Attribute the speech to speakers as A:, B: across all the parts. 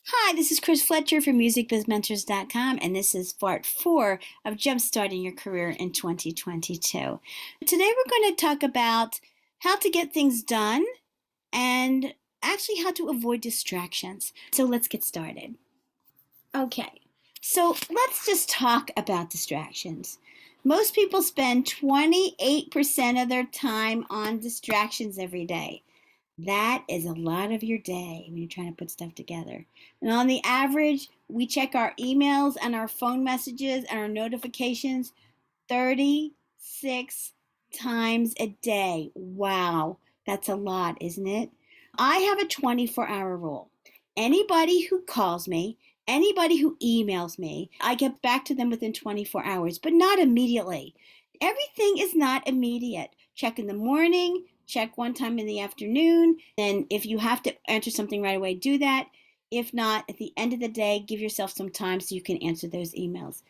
A: Hi, this is Chris Fletcher from MusicBizMentors.com, and this is part 4 of Jumpstarting Your Career in 2022. Today we're going to talk about how to get things done and actually how to avoid distractions. So let's get started. Okay, so let's just talk about distractions. Most people spend 28% of their time on distractions every day. That is a lot of your day when you're trying to put stuff together. And on the average, we check our emails and our phone messages and our notifications 36 times a day. Wow, that's a lot, isn't it? I have a 24-hour rule. Anybody who calls me, anybody who emails me, I get back to them within 24 hours, but not immediately. Everything is not immediate. Check in the morning, check one time in the afternoon, and if you have to answer something right away, do that. If not, at the end of the day, give yourself some time so you can answer those emails.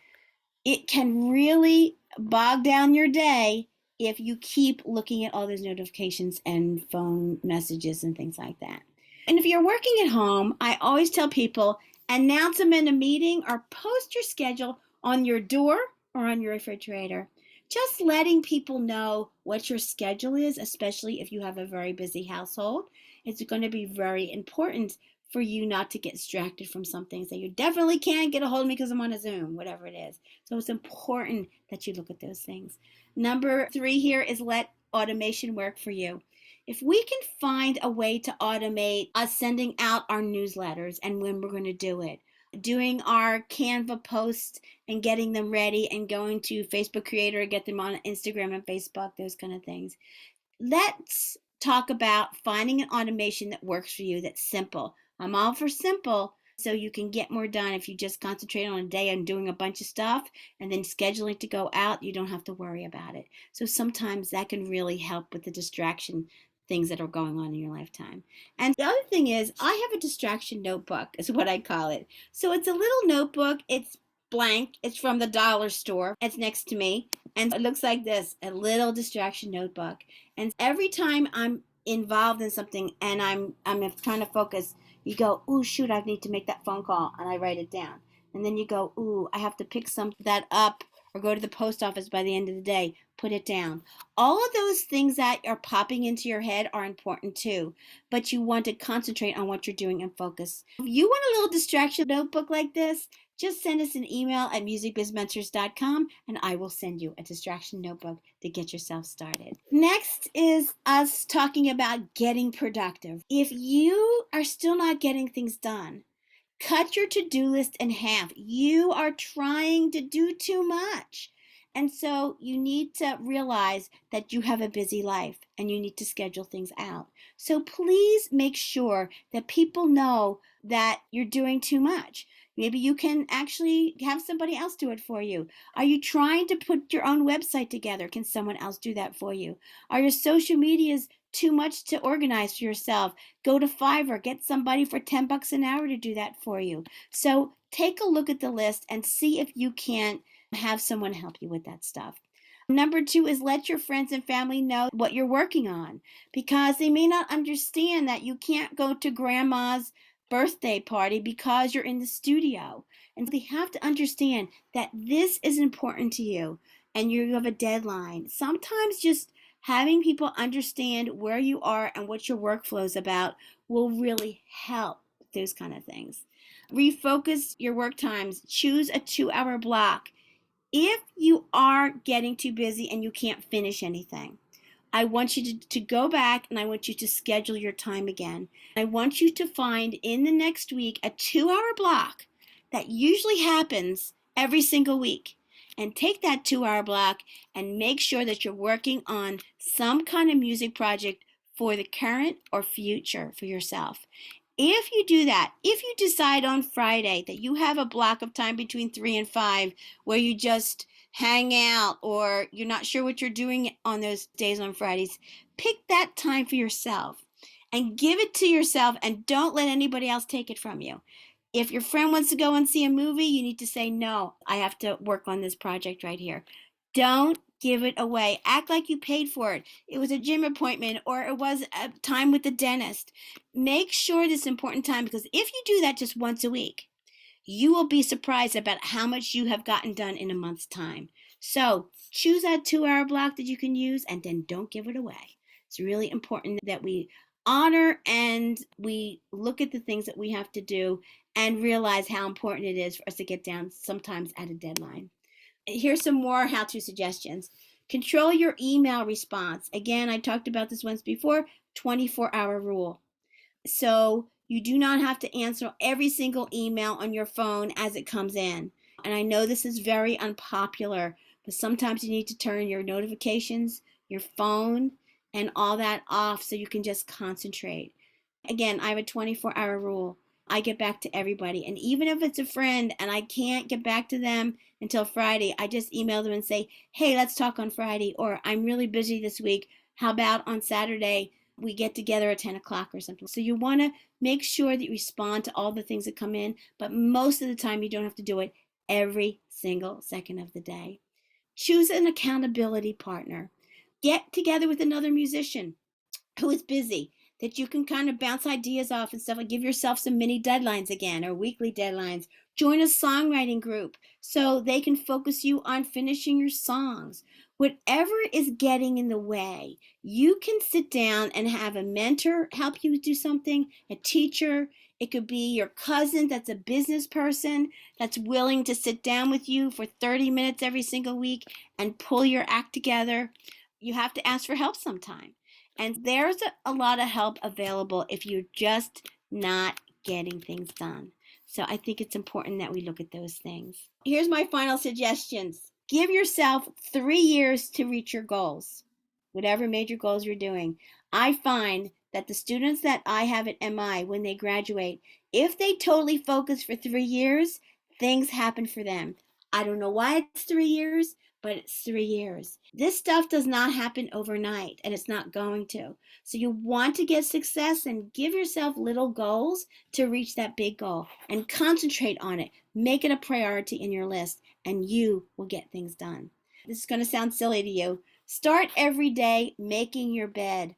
A: It can really bog down your day if you keep looking at all those notifications and phone messages and things like that. And if you're working at home, I always tell people, announce them in a meeting or post your schedule on your door or on your refrigerator. Just letting people know what your schedule is, especially if you have a very busy household, it's going to be very important for you not to get distracted from something. So you definitely can't get a hold of me because I'm on a Zoom, whatever it is. So it's important that you look at those things. Number 3 here is let automation work for you. If we can find a way to automate us sending out our newsletters and when we're going to do it, doing our Canva posts and getting them ready and going to Facebook Creator and get them on Instagram and Facebook, those kind of things. Let's talk about finding an automation that works for you that's simple. I'm all for simple, so you can get more done. If you just concentrate on a day and doing a bunch of stuff and then scheduling to go out, you don't have to worry about it. So sometimes that can really help with the distraction things that are going on in your lifetime. And the other thing is, I have a distraction notebook, is what I call it. So it's a little notebook. It's blank. It's from the dollar store. It's next to me. And it looks like this, a little distraction notebook. And every time I'm involved in something and I'm trying to focus, you go, ooh, shoot, I need to make that phone call, and I write it down. And then you go, ooh, I have to pick that up or go to the post office by the end of the day, put it down. All of those things that are popping into your head are important too, but you want to concentrate on what you're doing and focus. If you want a little distraction notebook like this, just send us an email at musicbizmentors.com and I will send you a distraction notebook to get yourself started. Next is us talking about getting productive. If you are still not getting things done, cut your to-do list in half. You are trying to do too much. And so you need to realize that you have a busy life and you need to schedule things out. So please make sure that people know that you're doing too much. Maybe you can actually have somebody else do it for you. Are you trying to put your own website together? Can someone else do that for you? Are your social medias too much to organize for yourself? Go to Fiverr, get somebody for $10 an hour to do that for you. So take a look at the list and see if you can't have someone help you with that stuff. Number 2 is let your friends and family know what you're working on, because they may not understand that you can't go to grandma's birthday party because you're in the studio. And they have to understand that this is important to you and you have a deadline. Sometimes just having people understand where you are and what your workflow is about will really help with those kind of things. Refocus your work times. Choose a 2-hour block. If you are getting too busy and you can't finish anything, I want you to go back and I want you to schedule your time again. I want you to find in the next week a 2-hour block that usually happens every single week. And take that 2-hour block and make sure that you're working on some kind of music project for the current or future for yourself. If you do that, if you decide on Friday that you have a block of time between 3 and 5 where you just hang out or you're not sure what you're doing on those days on Fridays, pick that time for yourself and give it to yourself and don't let anybody else take it from you. If your friend wants to go and see a movie, you need to say, no, I have to work on this project right here. Don't give it away. Act like you paid for it. It was a gym appointment or it was a time with the dentist. Make sure this important time, because if you do that just once a week, you will be surprised about how much you have gotten done in a month's time. So choose that 2-hour block that you can use and then don't give it away. It's really important that we honor and we look at the things that we have to do and realize how important it is for us to get down sometimes at a deadline. Here's some more how-to suggestions. Control your email response. Again, I talked about this once before, 24-hour rule. So you do not have to answer every single email on your phone as it comes in. And I know this is very unpopular, but sometimes you need to turn your notifications, your phone, and all that off so you can just concentrate. Again, I have a 24-hour rule. I get back to everybody. And even if it's a friend and I can't get back to them until Friday, I just email them and say, hey, let's talk on Friday, or I'm really busy this week. How about on Saturday we get together at 10 o'clock or something? So you want to make sure that you respond to all the things that come in, but most of the time you don't have to do it every single second of the day. Choose an accountability partner. Get together with another musician who is busy, that you can kind of bounce ideas off and stuff, and give yourself some mini deadlines again, or weekly deadlines. Join a songwriting group so they can focus you on finishing your songs. Whatever is getting in the way, you can sit down and have a mentor help you do something, a teacher. It could be your cousin that's a business person that's willing to sit down with you for 30 minutes every single week and pull your act together. You have to ask for help sometime. And there's a lot of help available if you're just not getting things done. So I think it's important that we look at those things. Here's my final suggestions. Give yourself 3 years to reach your goals, whatever major goals you're doing. I find that the students that I have at MI, when they graduate, if they totally focus for 3 years, things happen for them. I don't know why it's 3 years, but it's 3 years. This stuff does not happen overnight, and it's not going to. So you want to get success, and give yourself little goals to reach that big goal and concentrate on it. Make it a priority in your list, and you will get things done. This is going to sound silly to you. Start every day making your bed.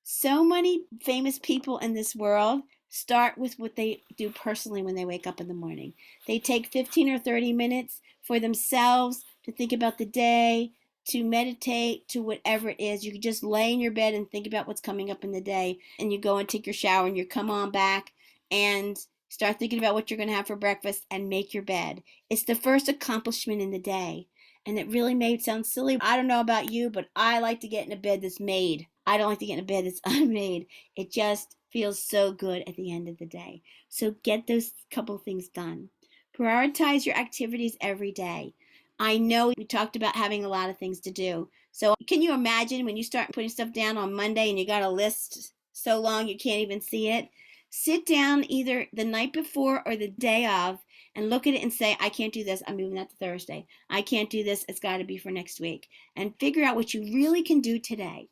A: So many famous people in this world start with what they do personally when they wake up in the morning. They take 15 or 30 minutes for themselves to think about the day, to meditate, to whatever it is. You can just lay in your bed and think about what's coming up in the day, and you go and take your shower, and you come on back and start thinking about what you're going to have for breakfast and make your bed. It's the first accomplishment in the day. And it really may sound silly. I don't know about you, but I like to get in a bed that's made. I don't like to get in a bed that's unmade. It just feels so good at the end of the day. So get those couple things done. Prioritize your activities every day. I know we talked about having a lot of things to do. So can you imagine when you start putting stuff down on Monday and you got a list so long you can't even see it? Sit down either the night before or the day of and look at it and say, I can't do this. I'm moving that to Thursday. I can't do this. It's got to be for next week. And figure out what you really can do today.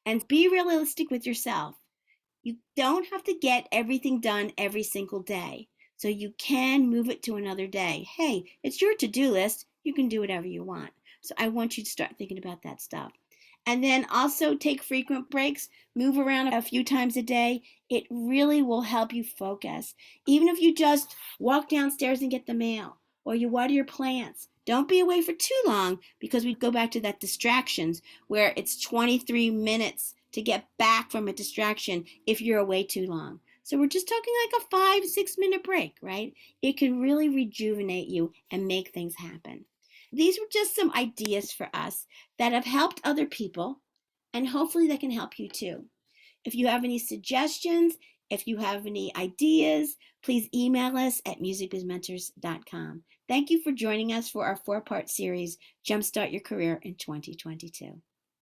A: And be realistic with yourself. You don't have to get everything done every single day. So you can move it to another day. Hey, it's your to-do list. You can do whatever you want. So I want you to start thinking about that stuff. And then also take frequent breaks. Move around a few times a day. It really will help you focus. Even if you just walk downstairs and get the mail, or you water your plants. Don't be away for too long, because we go back to that distractions where it's 23 minutes to get back from a distraction if you're away too long. So we're just talking like a 5-6 minute break, right? It can really rejuvenate you and make things happen. These were just some ideas for us that have helped other people, and hopefully they can help you too. If you have any suggestions, if you have any ideas, please email us at musicbizmentors.com. Thank you for joining us for our 4-part series, Jumpstart Your Career in 2022.